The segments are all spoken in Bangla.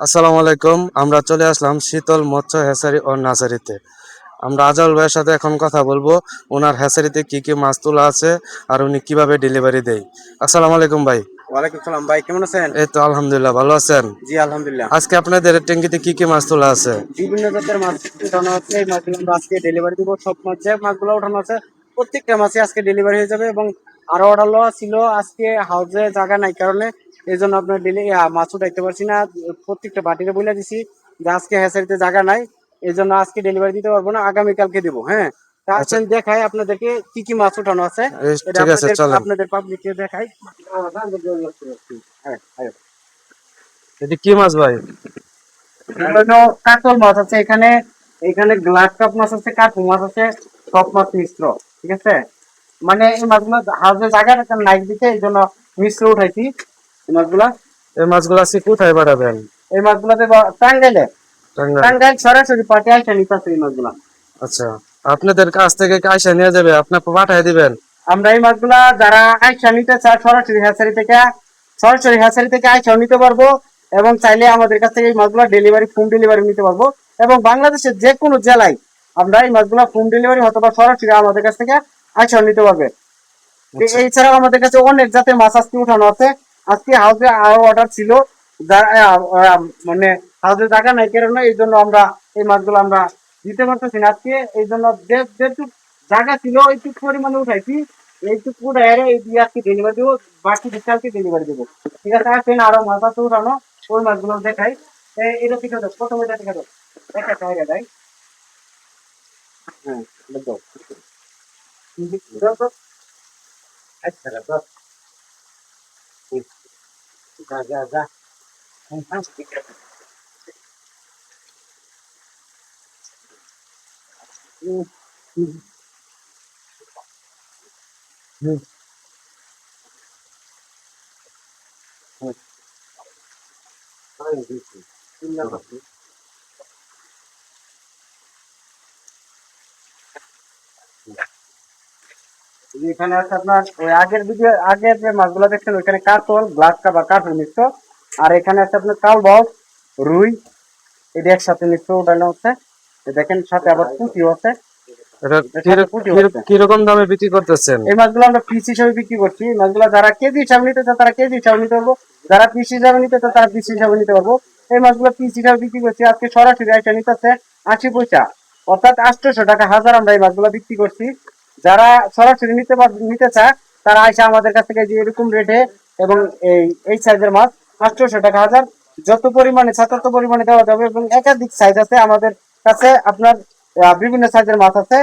আসসালামু আলাইকুম। আমরা চলে আসলাম শীতল মৎস্য হ্যাচারি ও নার্সারিতে। আমরা আজল ভাইয়ের সাথে এখন কথা বলবো ওনার হ্যাচারিতে কি কি মাছ তোলা আছে আর উনি কিভাবে ডেলিভারি দেয়। আসসালামু আলাইকুম ভাই। ওয়ালাইকুম সালাম ভাই, কেমন আছেন? এই তো আলহামদুলিল্লাহ, ভালো আছেন? জি আলহামদুলিল্লাহ। আজকে আপনাদের ট্যাঙ্কিতে কি কি মাছ তোলা আছে? বিভিন্ন জাতের মাছ উঠানো আছে, এই মাছগুলো আমরা আজকে ডেলিভারি দিব। সব মাছ যে মাছগুলো উঠানো আছে প্রত্যেকটা মাছই আজকে ডেলিভারি হয়ে যাবে। এবং আরো অর্ডার লওয়া ছিল, আজকে হাউসে জায়গা নাই কারণে এই জন্য আপনার মাছ উঠাইতে পারছি না। প্রত্যেকটা বাটিতে বলে দিছি যে আজকে হ্যাচারিতে জায়গা নাই, এই জন্য আজকে ডেলিভারি দিতে পারবো না, আগামীকালকে দেবো। হ্যাঁ, তা আচ্ছা, আসেন দেখাই আপনাদেরকে কি কি মাছ উঠানো আছে। এটা ঠিক আছে, আপনাদের চলেন। আপনাদের পাবলিককে দেখাই। হ্যাঁ, হ্যাঁ। এটি কি মাছ ভাই? বিভিন্ন কাতল মাছ আছে এখানে, এখানে গ্লাস কাপ মাছ আছে, কাকু মাছ আছে, সব মাছ মিশ্র। ঠিক আছে, মানে এই মাছগুলো হাউসে জায়গা নাই দিতে, এই জন্য মিশ্র উঠাইছি এই মাছগুলা। এই মাছগুলো আজকে কোথায় পাঠাবেন? এই মাছগুলাতে টাঙ্গাইলে, টাঙ্গাইল। টাঙ্গাইল সরাসরি পাটে আসে নিতেছে এই মাছগুলা। আচ্ছা, আপনাদের কাছ থেকে আইসা নিয়ে যাবে, আপনি পাঠাই দিবেন? আমরা এই মাছগুলা যারা আইসা নিতে চায় সরাসরি হ্যাচারি থেকে আইসাও নিতে পারবো, এবং চাইলে আমাদের কাছ থেকে এই মাছগুলা ডেলিভারি, হোম ডেলিভারি নিতে পারবো। এবং বাংলাদেশের যে কোনো জেলায় আমরা এই মাছগুলা হোম ডেলিভারি অথবা সরাসরি আমাদের কাছ থেকে আইসাও নিতে পারবে। আচ্ছা, এছাড়াও আমাদের কাছে অনেক জাতের মাছ আজকে উঠানো আছে। আজকে হাউসে আরো অর্ডার ছিল, মানে হাউসে জায়গা নাই কারণে এই জন্য আমরা এই মাছগুলো আমরা দিতে পারতেছি না আজকে। এই জন্য যেটুকু জায়গা ছিল এইটুকু পরিমাণে উঠাইছি, এইটুকু উঠাই এই দিয়ে আজকে ডেলিভারি দেবো, বাকি কালকে ডেলিভারি দেবো। ঠিক আছে, আসেন আরো মাছ আছে উঠানো, ওই মাছগুলো দেখাই। এটা ঠিক আছে, প্রথমে এটা ঠিক আছে, দেখা জায়গা দেয়। হ্যাঁ, দেখো। আচ্ছা, যা যা যা। হুম, হুম, হুম, হুম। এখানে আছে আপনার ওই আগের যে মাছগুলো দেখছেন ওইখানে কাতল, গ্লাস কাপ বা কার্পেল মিশ্র। আর এখানে আছে আপনার কালবাউস, রুই, এটা একসাথে মিশ্র উঠানো হচ্ছে। দেখেন সাথে আবার পুঁটিও আছে, এটা এর সাথে পুঁটিও হচ্ছে। কিরকম দামে বিক্রি করতেছেন? এই মাছগুলো আমরা পিস হিসাবে বিক্রি করছি। এই মাছগুলো যারা কেজি হিসাবে নিতে চায় তারা কেজি হিসাবে নিতে পারবো, যারা পিস হিসাবে নিতে চায় তারা পিস হিসাবে নিতে পারবো। এই মাছগুলো পিস হিসাবে বিক্রি করছি আজকে সরাসরি আইসা নিতেছে 80 পয়সা, অর্থাৎ 800 টাকা হাজার আমরা এই মাছগুলো বিক্রি করছি। যারা সরাসরি নিতে চায় তারা আইসা আমাদের কাছ থেকে যে এরকম রেটে, এবং এই সাইজের মাছ 800 টাকা হাজার, যত পরিমাণে চায় তত পরিমাণে দেওয়া যাবে। এবং একাধিক সাইজ আছে আমাদের কাছে, আপনার বিভিন্ন সাইজের মাছ আছে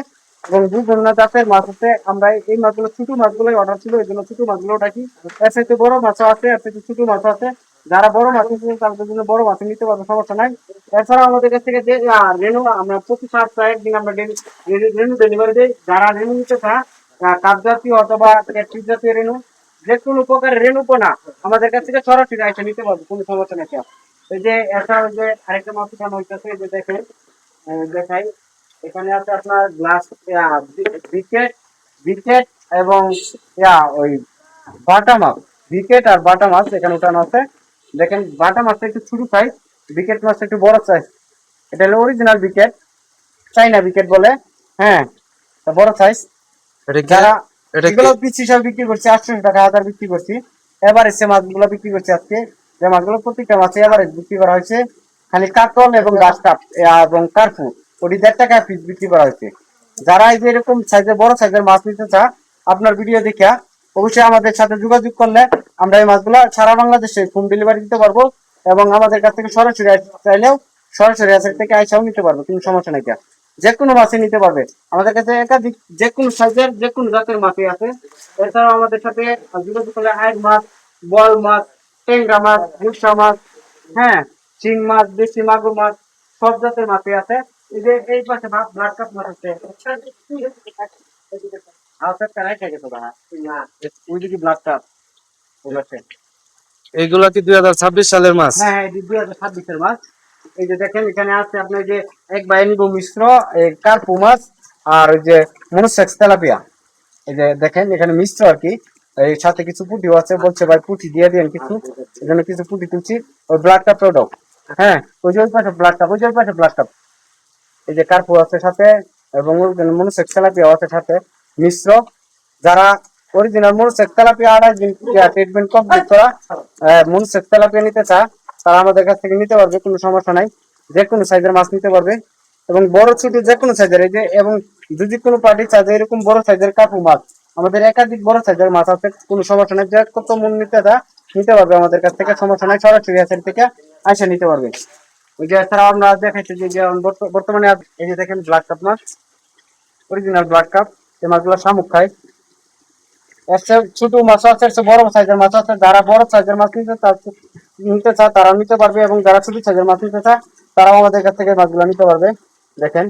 এবং বিভিন্ন জাতের মাছ আছে। আমরা এই মাছগুলো ছোট মাছগুলোই অর্ডার ছিল, এই জন্য ছোট মাছগুলো রাখি। এর সাথে বড় মাছও আছে, এর সাথে ছোট মাছও আছে। যারা বড় মাছ নিতে চান তাদের জন্য বড় মাছ নিতে পারবে, সমস্যা নাই। এছাড়াও আমাদের কাছ থেকে যে রেনু, আমরা প্রতি সপ্তাহে একদিন আমরা রেনু ডেলিভারি দিই। যারা রেনু নিতে চায়, কাপ জাতীয় অথবা ক্যাটফিশ জাতীয় রেনু, যে কোনো প্রকারের রেনু পোনা আমাদের কাছ থেকে সরাসরি আইসা নিতে পারবে, কোনো সমস্যা নেই। এই যে এছাড়াও ওই যে আরেকটা মাছ উঠানো হইতেছে, এই যে দেখেন, দেখাই। এখানে আছে আপনার গ্লাস, বিকেট, বিকেট এবং ওই বাটা মাছ, বিকেট আর বাটা মাছ এখানে উঠানো আছে। দেখেন বাটা মাছটা একটু ছোট সাইজ, বিকেট মাছটা একটু বড় সাইজ। এটা হলো অরিজিনাল বিকেট, চাইনা বিকেট বলে। হ্যাঁ, তা বড় সাইজ। এটা কি যারা এটা কি এগুলো পিস হিসাবে বিক্রি করছে 800 টাকা হাজার বিক্রি করছি। এভারেজ মাছগুলো বিক্রি করছি আজকে, যে মাছগুলো প্রত্যেকটা মাছে এভারেজ বিক্রি করা হয়েছে। খালি কাতল এবং গাছ কাপ এবং কার্পু ওটি 1.5 টাকা পিস বিক্রি করা হয়েছে। যারা এই যে এরকম সাইজের বড় সাইজের মাছ নিতে চা, আপনার ভিডিও দেখা অবশ্যই আমাদের সাথে যোগাযোগ করলে আমরা এই মাছগুলো সারা বাংলাদেশে হোম ডেলিভারি দিতে পারবো। এবং আমাদের কাছ থেকে সরাসরি চাইলেও সরাসরি থেকে আইসাও নিতে পারবো, কোনো সমস্যা নাই। যে কোনো মাছই নিতে পারবে, আমাদের কাছে একাধিক যে কোনো সাইজের যে কোনো জাতের মাছই আছে। এছাড়াও আমাদের সাথে যোগাযোগ করলে আইড় মাছ, বল মাছ, টেংরা মাছ, গুলশা মাছ, হ্যাঁ, শিং মাছ, দেশি মাগুর মাছ, সব জাতের মাছই আছে। এই যে এই পাশে ব্লাড কাপ মাছ আছে, ওইদিকে ব্লাড কাপ আছে। এইগুলা কি 2026 সালের মাছ? হ্যাঁ হ্যাঁ, 2026-এর মাছ। এই যে দেখেন এখানে আছে আপনার যে এক বাই নিব মিশ্র, কার্পু মাছ আর ওই যে মনুসেক্স তেলাপিয়া। এই যে দেখেন এখানে মিশ্র আর কি, এই সাথে কিছু পুঁটিও আছে, বলছে ভাই পুঁটি দিয়ে দিন কিছু, এখানে কিছু পুঁটি তুলছি। ওই ব্লাড কাপ প্রোডাক্ট, হ্যাঁ, ওই যে ওই পাশে ব্লাড কাপ, ওই যে ওই পাশে ব্লাড কাপ। এই যে কার্পু আছে সাথে, এবং মনোসেক্স তেলাপিয়া আছে সাথে মিশ্র। যারা অরিজিনাল মনোসেক্স তেলাপিয়া 28 দিন ট্রিটমেন্ট কমপ্লিট করা মনোসেক্স তেলাপিয়া নিতে চা, তারা আমাদের কাছ থেকে নিতে পারবে, কোনো সমস্যা নাই। যে কোনো সাইজের মাছ নিতে পারবে, এবং বড় ছোট যে কোনো সাইজের। এই যে, এবং যদি কোনো পার্টি চায় যে এরকম বড় সাইজের কার্পু মাছ, আমাদের একাধিক বড় সাইজের মাছ আছে, কোনো সমস্যা নাই। যে কত মন নিতে চা নিতে পারবে আমাদের কাছ থেকে, সমস্যা নাই। সরাসরি হাতের থেকে আইসা নিতে পারবে। ওই যে এছাড়াও আমরা দেখাইছি যে বর্তমানে এই যে দেখেন ব্লাড কাপ মাছ, অরিজিনাল ব্লাড কাপ। এই মাছগুলো শামুক খায়। এর চেয়ে ছোট মাছ আছে, এর চেয়ে বড় সাইজের মাছ আছে। যারা বড় সাইজের মাছ নিতে চায় তারা নিতে পারবে, এবং যারা ছোট সাইজের মাছ নিতে চায় তারাও আমাদের কাছ থেকে মাছগুলো নিতে পারবে। দেখেন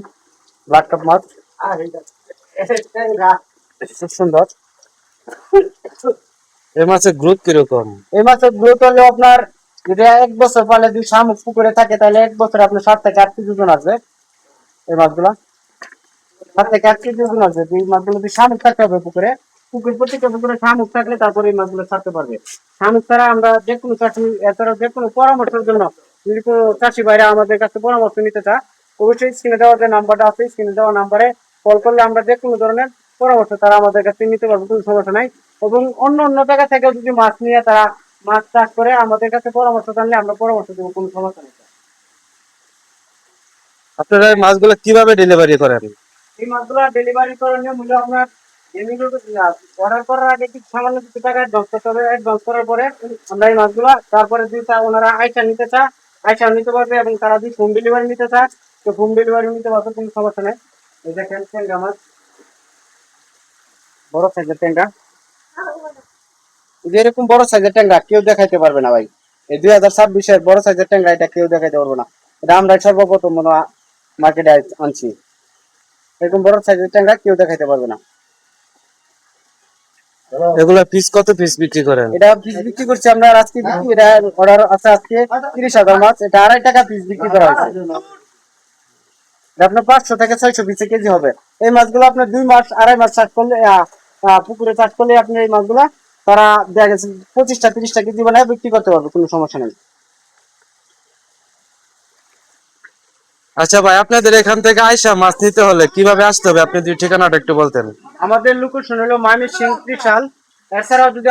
ব্লাড কাপ মাছ খুব সুন্দর। এই মাছের গ্রোথ কিরকম? এই মাছের গ্রোথ হলে আপনার, যদি 1 বছর পালে যদি শামুক পুকুরে থাকে তাহলে 1 বছরে আপনার 7 থেকে 8 কেজি ওজন আসবে। এই মাছগুলা 7 থেকে 8 কেজি ওজন আসবে। এই মাছগুলো যদি শামুক থাকতে হবে পুকুরে, প্রত্যেকটা পুকুরে শামুক থাকলে তারপরে এই মাছগুলো ছাড়তে পারবে। শামুক ছাড়া আমরা যে কোনো চাষি, এছাড়াও যে কোনো পরামর্শের জন্য যদি কোনো চাষি ভাইরা আমাদের কাছে পরামর্শ নিতে চায়, অবশ্যই স্ক্রিনে দেওয়া যে নাম্বারটা আছে, স্ক্রিনে দেওয়া নাম্বারে কল করলে আমরা যে কোনো ধরনের পরামর্শ তারা আমাদের কাছে নিতে পারবে, কোনো সমস্যা নাই। এবং অন্য অন্য জায়গা থেকে যদি মাছ নিয়ে তারা মাছ চাষ করে আমাদের কাছে পরামর্শ জানলে আমরা পরামর্শ দেবো, কোনো সমস্যা নেই। আপনারা এই মাছগুলো কিভাবে ডেলিভারি করেন? এই মাছগুলো ডেলিভারি করার মূল্য আপনার অর্ডার করার আগে কিছু সামান্য কিছু টাকা অ্যাডভান্স করতে হবে। অ্যাডভান্স করার পরে আমরা এই মাছগুলো, তারপরে যদি ওনারা আইসা নিতে চায় আইসা নিতে পারবে, এবং তারা যদি হোম ডেলিভারি নিতে চায় তো হোম ডেলিভারি নিতে পারবে, কোনো সমস্যা নেই। এই দেখেন ট্যাংরা মাছ, বড় সাইজের ট্যাংরা। এই যে এরকম বড় সাইজের ট্যাংরা কেউ দেখাইতে পারবে না ভাই। এই 2026-এর বড় সাইজের ট্যাংরা এটা কেউ দেখাইতে পারবে না। এটা আমরা সর্বপ্রথম মনে হয় মার্কেটে আনছি। এরকম বড় সাইজের ট্যাংরা কেউ দেখাইতে পারবে না। এগুলা পিস কত পিস বিক্রি করেন? এটা পিস বিক্রি করছি আমরা আজকে, এটা অর্ডার আছে আজকে 30,000 মাছ। এটা 2.5 টাকা পিস বিক্রি করা হয়েছে। এটা আপনার 500 থেকে 600 পিসে কেজি হবে। এই মাছগুলো আপনার 2 মাস 2.5 মাস চাষ করলে, পুকুরে চাষ করলে আপনি এই মাছগুলা তারা দেখা গেছে 25টা 30টা কেজি বানায় বিক্রি করতে পারবে, কোনো সমস্যা নেই। আচ্ছা ভাই, আপনাদের এখান থেকে আইসা মাছ নিতে হলে কিভাবে আসতে হবে? আপনি দুই ঠিকানাটা একটু বলতেন। আমাদের লোকেশন হলো ময়মনসিংহ ত্রিশাল। এছাড়াও যদি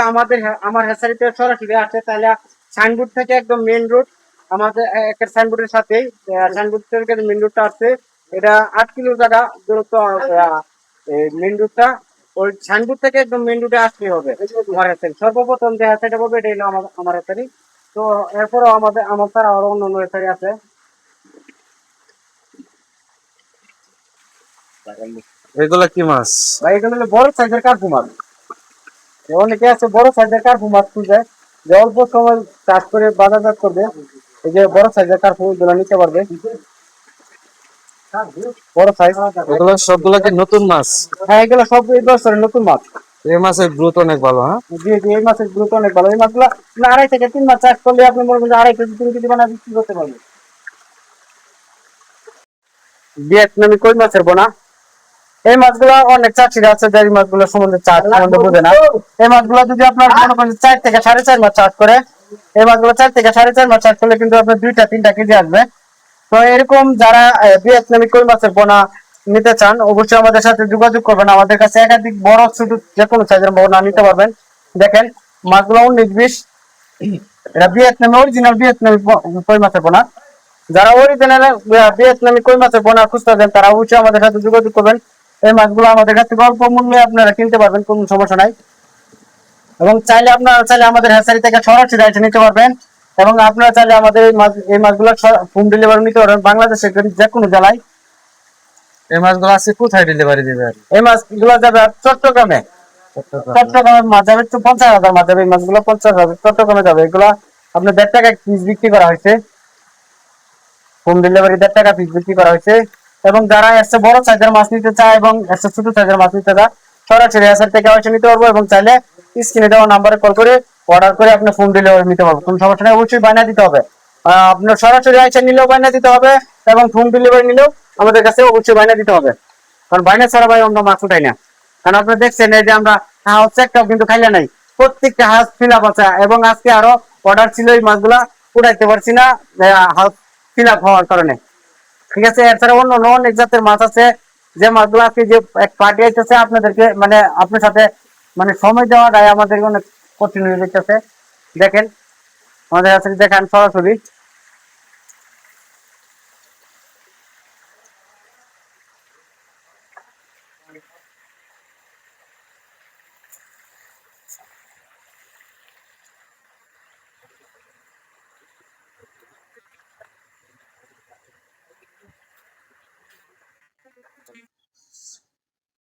আমার হ্যাচারিতে সরাসরি আসে তাহলে সাইনবোর্ড থেকে একদম মেইন রোড, আমাদের একটা সাইনবোর্ডের সাথেই, সাইনবোর্ড থেকে মেইন রোডটা আছে। এটা 8 কিলো জায়গা দূরত্ব। মেইন রোডটা ওই সাইনবোর্ড থেকে একদম মেইন রোডে আসতেই হবে আমার হ্যাচারি। সর্বপ্রথম যে হ্যাচারিটা পাবে এটা হলো আমার হ্যাচারি। তো এরপরেও আমার ছাড়া আরো অন্য অন্য হ্যাচারি আছে। এগুলা কি মাছ? ভাই এগুলো হলো বড় সাইজের কার্পু মাছ। অনেকে আছে বড় সাইজের কার্পু মাছ খুঁজে, যে অল্প সময় চাষ করে বাজারজাত করবে। এই যে বড় সাইজের কার্পু গুলো নিতে পারবে, বড় সাইজ। এগুলো সবগুলা কি নতুন মাছ? হ্যাঁ, এগুলো সব এই বছরের নতুন মাছ। এই মাছের গ্রোথ অনেক ভালো। হ্যাঁ, জি জি, এই মাছের গ্রোথ অনেক ভালো। এই মাছগুলো আপনি 2.5 থেকে 3 মাস চাষ করলে আপনি মনে করেন 2.5 কেজি 3 কেজি বানা বিক্রি করতে পারবেন। ভিয়েতনামি কই মাছের বোনা। এই মাছগুলো অনেক চাষিরা আছে যে এই মাছগুলো সম্বন্ধে চাষ সম্বন্ধে বোঝে না। এই মাছগুলো যদি আপনার মনে করেন 4 থেকে 4.5 মাস চাষ করে, এই মাছগুলো 4 থেকে 4.5 মাস চাষ করলে কিন্তু আপনার 2টা 3টা কেজি আসবে। তো এরকম যারা ভিয়েতনামি কই মাছের পোনা নিতে চান অবশ্যই আমাদের সাথে যোগাযোগ করবেন। আমাদের কাছে একাধিক বড় ছোট যে কোনো সাইজের পোনা নিতে পারবেন। দেখেন মাছগুলো 19-20, এটা ভিয়েতনামি অরিজিনাল ভিয়েতনামি কই মাছের পোনা। যারা অরিজিনাল ভিয়েতনামি কই মাছের পোনা খুঁজতেছেন তারা অবশ্যই আমাদের সাথে যোগাযোগ করবেন। এই মাছগুলো আমাদের কাছে অল্প মূল্যে আপনারা কিনতে পারবেন, কোনো সমস্যা নাই। এবং আপনারা চাইলে আমাদের হ্যাচারি থেকে সরাসরি এসে নিতে পারবেন। এবং আপনারা চাইলে আমাদের এই মাছগুলো হোম ডেলিভারি নিতে পারবেন বাংলাদেশের যে কোনো জেলায়। এই মাছগুলো আছে কোথায় ডেলিভারি দিবেন? এই মাছগুলো যাবে চট্টগ্রামে। চট্টগ্রামের মাছ যাবে 50,000 মাছ যাবে। এই মাছগুলো 50,000 চট্টগ্রামে যাবে। এগুলো আপনার 1.5 টাকা পিস বিক্রি করা হয়েছে। হোম ডেলিভারি 1.5 টাকা পিস বিক্রি করা হয়েছে। এবং যারা এসে বড় সাইজের মাছ নিতে চায় এবং এসে ছোট সাইজের মাছ নিতে চায় সরাসরি হ্যাচারি থেকে এসে নিতে পারবো, এবং চাইলে স্ক্রিনে দেওয়া নাম্বারে কল করে অর্ডার করে আপনি হোম ডেলিভারি নিতে পারবো, কোনো সমস্যা নেই। অবশ্যই বায়না দিতে হবে। আপনার সরাসরি এসে নিলেও বায়না দিতে হবে, এবং হোম ডেলিভারি নিলেও আমাদের কাছে অবশ্যই বায়না দিতে হবে। কারণ বায়না ছাড়া ভাই আমরা মাছ উঠাই না। কারণ আপনারা দেখছেন এই যে আমরা হাউস একটাও কিন্তু খাইলে নাই, প্রত্যেকটা হাউস ফিল আপ আছে। এবং আজকে আরো অর্ডার ছিল এই মাছগুলা উঠাইতে পারছি না, হাউস ফিল আপ হওয়ার কারণে। ঠিক আছে, এছাড়া অন্য অন্য অনেক জাতের মাছ আছে, যে মাছগুলো আজকে যে এক পার্টি আইতেছে আপনাদেরকে মানে আপনার সাথে মানে সময় দেওয়াটাই আমাদের অনেক কঠিন হয়ে যেতেছে। দেখেন আমাদের কাছে দেখান সরাসরি।